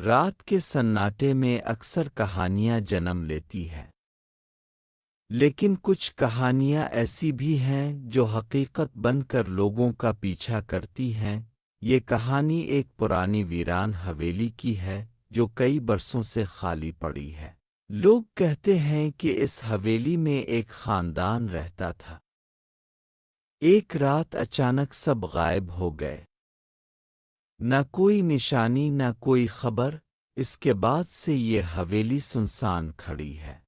رات کے سناٹے میں اکثر کہانیاں جنم لیتی ہیں، لیکن کچھ کہانیاں ایسی بھی ہیں جو حقیقت بن کر لوگوں کا پیچھا کرتی ہیں۔ یہ کہانی ایک پرانی ویران حویلی کی ہے جو کئی برسوں سے خالی پڑی ہے۔ لوگ کہتے ہیں کہ اس حویلی میں ایک خاندان رہتا تھا۔ ایک رات اچانک سب غائب ہو گئے، نہ کوئی نشانی نہ کوئی خبر۔ اس کے بعد سے یہ حویلی سنسان کھڑی ہے،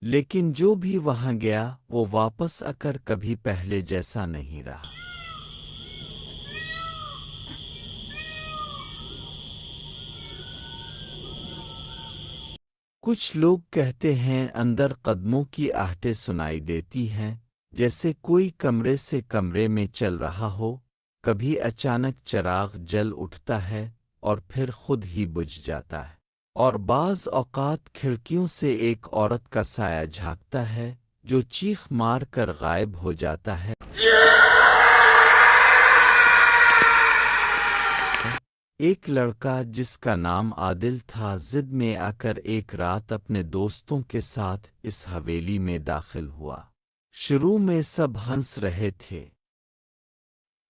لیکن جو بھی وہاں گیا وہ واپس آ کر کبھی پہلے جیسا نہیں رہا۔ کچھ لوگ کہتے ہیں اندر قدموں کی آہٹیں سنائی دیتی ہیں، جیسے کوئی کمرے سے کمرے میں چل رہا ہو۔ کبھی اچانک چراغ جل اٹھتا ہے اور پھر خود ہی بجھ جاتا ہے، اور بعض اوقات کھڑکیوں سے ایک عورت کا سایہ جھانکتا ہے جو چیخ مار کر غائب ہو جاتا ہے۔ ایک لڑکا جس کا نام عادل تھا ضد میں آ کر ایک رات اپنے دوستوں کے ساتھ اس حویلی میں داخل ہوا۔ شروع میں سب ہنس رہے تھے،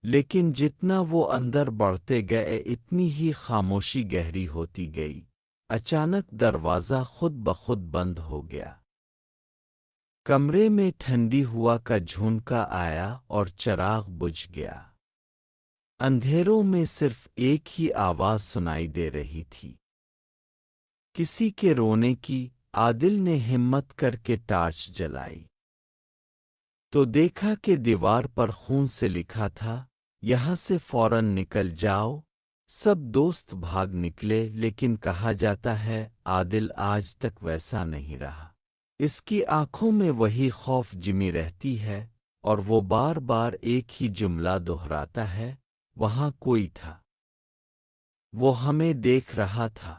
لیکن جتنا وہ اندر بڑھتے گئے اتنی ہی خاموشی گہری ہوتی گئی۔ اچانک دروازہ خود بخود بند ہو گیا، کمرے میں ٹھنڈی ہوا کا جھونکا آیا اور چراغ بجھ گیا۔ اندھیروں میں صرف ایک ہی آواز سنائی دے رہی تھی، کسی کے رونے کی۔ عادل نے ہمت کر کے ٹارچ جلائی تو دیکھا کہ دیوار پر خون سے لکھا تھا، یہاں سے فوراً نکل جاؤ۔ سب دوست بھاگ نکلے، لیکن کہا جاتا ہے عادل آج تک ویسا نہیں رہا۔ اس کی آنکھوں میں وہی خوف جمی رہتی ہے، اور وہ بار بار ایک ہی جملہ دہراتا ہے، وہاں کوئی تھا، وہ ہمیں دیکھ رہا تھا۔